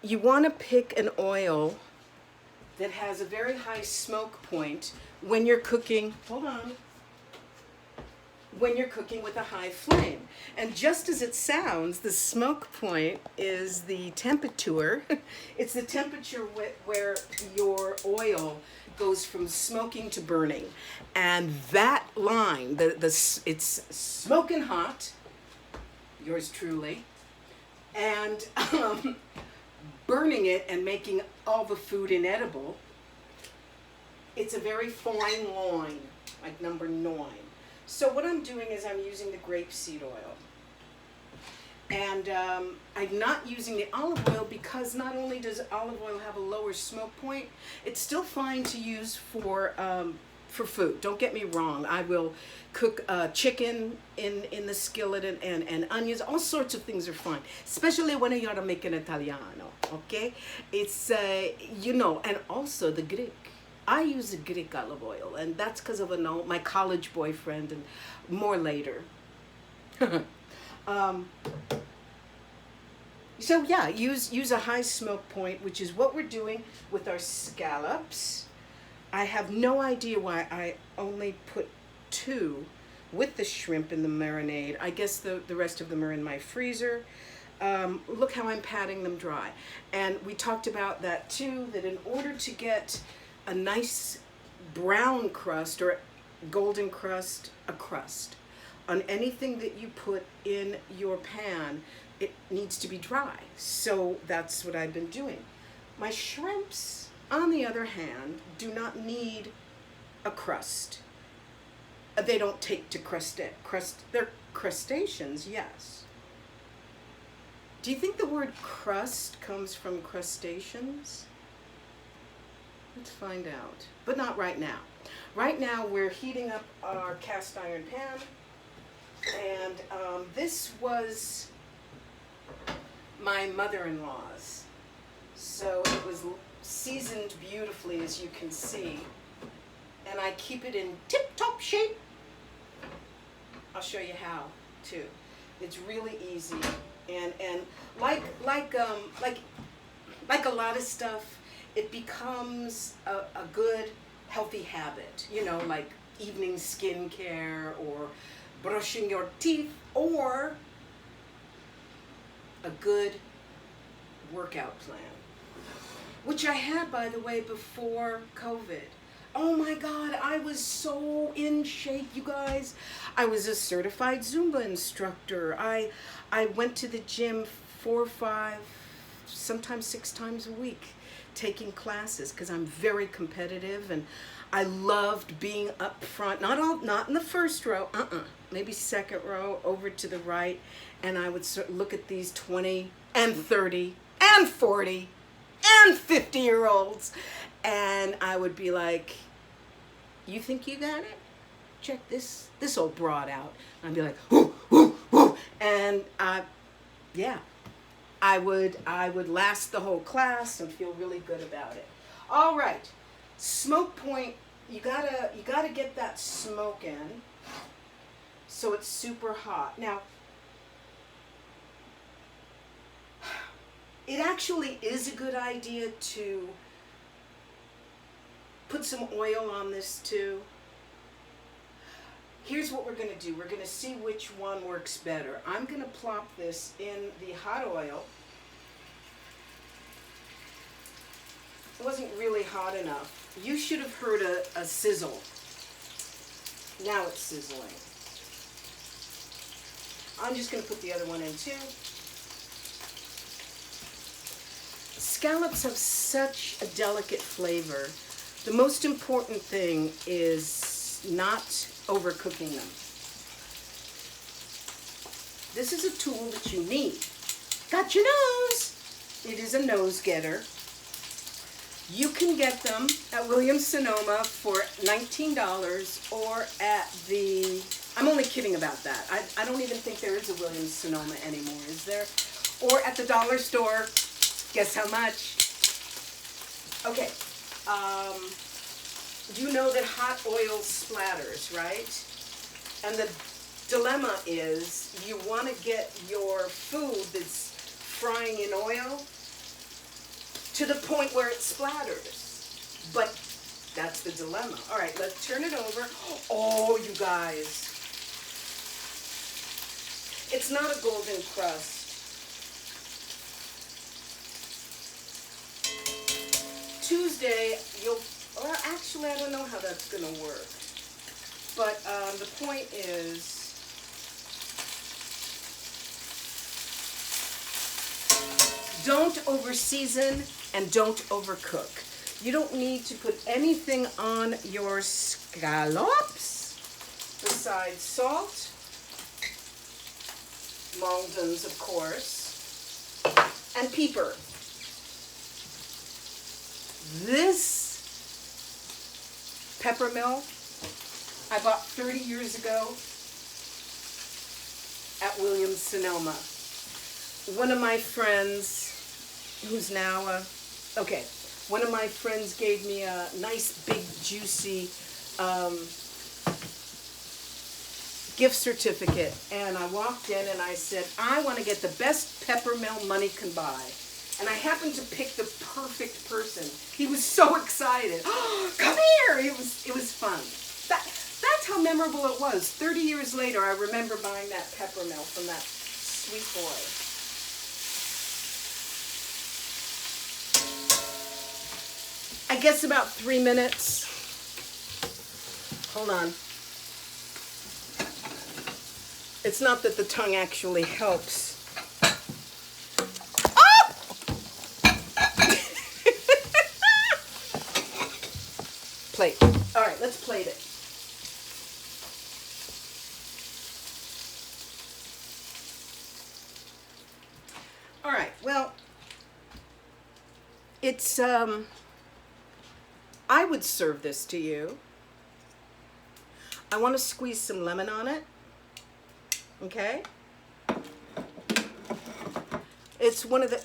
You want to pick an oil that has a very high smoke point when you're cooking. Hold on. When you're cooking with a high flame. And just as it sounds, the smoke point is the temperature. It's the temperature where your oil goes from smoking to burning. And that line, it's smoking hot, yours truly, and burning it and making all the food inedible. It's a very fine line, like number 9. So what I'm doing is I'm using the grapeseed oil. And I'm not using the olive oil because not only does olive oil have a lower smoke point, it's still fine to use for food. Don't get me wrong. I will cook chicken in the skillet and onions. All sorts of things are fine, especially when you're making Italiano, okay? It's, and also the Greek. I use the Greek olive oil, and that's because of my college boyfriend and more later. So yeah, use a high smoke point, which is what we're doing with our scallops. I have no idea why I only put 2 with the shrimp in the marinade. I guess the rest of them are in my freezer. Look how I'm patting them dry. And we talked about that too, that in order to get a nice brown crust or golden crust, a crust, on anything that you put in your pan, it needs to be dry. So that's what I've been doing. My shrimps, on the other hand, do not need a crust. They don't take to crust. They're crustaceans, yes. Do you think the word crust comes from crustaceans? Let's find out, but not right now. Right now we're heating up our cast iron pan, and this was my mother-in-law's. So it was seasoned beautifully, as you can see, and I keep it in tip-top shape. I'll show you how too. It's really easy, and like a lot of stuff, it becomes a good, healthy habit, like evening skincare or brushing your teeth or a good workout plan, which I had, by the way, before COVID. Oh my God, I was so in shape, you guys. I was a certified Zumba instructor. I went to the gym 4 or 5, sometimes 6 times a week, taking classes because I'm very competitive, and I loved being up front, not in the first row, maybe second row over to the right, and I would look at these 20 and 30 and 40 and 50-year-olds, and I would be like, you think you got it? Check this old broad out. And I'd be like, whoo, whoo, whoo, and yeah. I would last the whole class and feel really good about it. All right, smoke point. You gotta get that smoke in, so it's super hot. Now, it actually is a good idea to put some oil on this too. Here's what we're going to do. We're going to see which one works better. I'm going to plop this in the hot oil. It wasn't really hot enough. You should have heard a sizzle. Now it's sizzling. I'm just going to put the other one in too. Scallops have such a delicate flavor. The most important thing is not overcooking them. This is a tool that you need. Got your nose? It is a nose getter. You can get them at Williams-Sonoma for $19 or at the, I'm only kidding about that. I don't even think there is a Williams-Sonoma anymore, is there? Or at the dollar store. Guess how much? Okay. You know that hot oil splatters, right? And the dilemma is you want to get your food that's frying in oil to the point where it splatters. But that's the dilemma. All right, let's turn it over. Oh, you guys. It's not a golden crust. Tuesday, or actually, I don't know how that's going to work. But the point is, don't over-season and don't overcook. You don't need to put anything on your scallops besides salt, Maldon's, of course, and pepper. This peppermill I bought 30 years ago at Williams-Sonoma. One of my friends, who's now one of my friends gave me a nice big juicy gift certificate, and I walked in and I said, I want to get the best peppermill money can buy. And I happened to pick the perfect person. He was so excited. Oh, come here! It was fun. That's how memorable it was. 30 years later, I remember buying that peppermill from that sweet boy. I guess about 3 minutes. Hold on. It's not that the tongue actually helps. Plate. All right, let's plate it. All right, well, it's, I would serve this to you. I want to squeeze some lemon on it. Okay? It's one of the,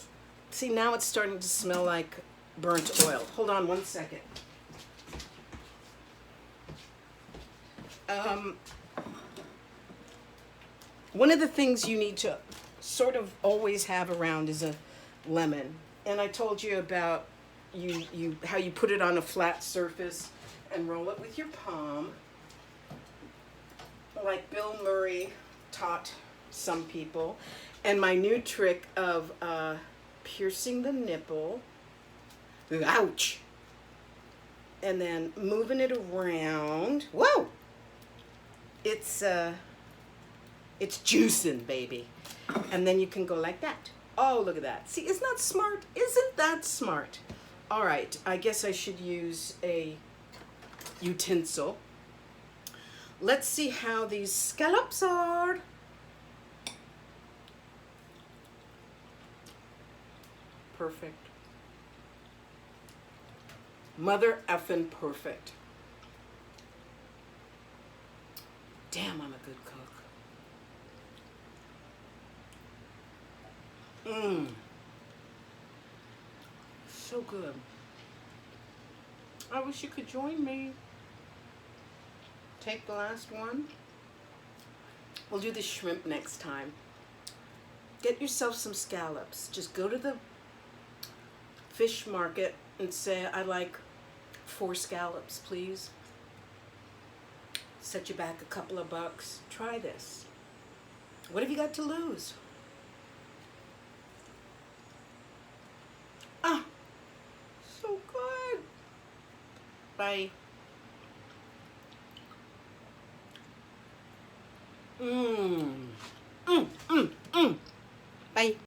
see, now it's starting to smell like burnt oil. Hold on 1 second. One of the things you need to sort of always have around is a lemon. And I told you about how you put it on a flat surface and roll it with your palm, like Bill Murray taught some people. And my new trick of piercing the nipple, ouch, and then moving it around. Whoa! It's juicing, baby. And then you can go like that. Oh, look at that. See, isn't that smart? Isn't that smart? All right, I guess I should use a utensil. Let's see how these scallops are. Perfect. Mother effing perfect. Damn, I'm a good cook. So good. I wish you could join me. Take the last one. We'll do the shrimp next time. Get yourself some scallops. Just go to the fish market and say, I'd like 4 scallops, please. Set you back a couple of bucks. Try this. What have you got to lose? Ah, so good. Bye. Mmm.